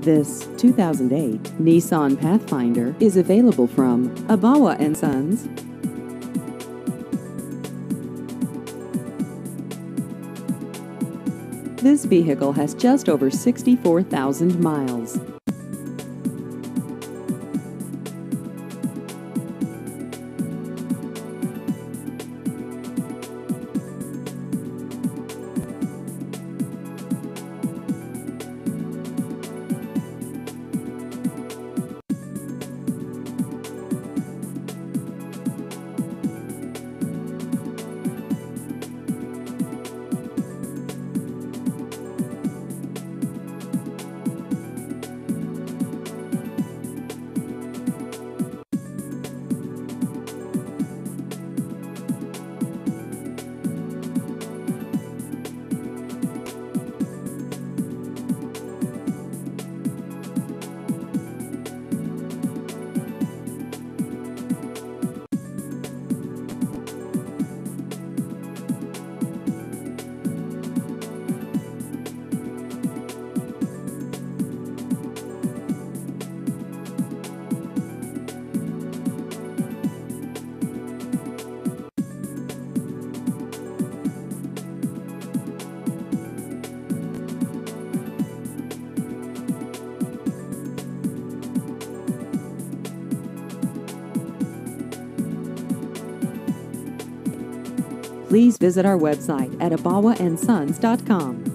This 2008 Nissan Pathfinder is available from Abawa and Sons. This vehicle has just over 64,000 miles. Please visit our website at abawaandsons.com.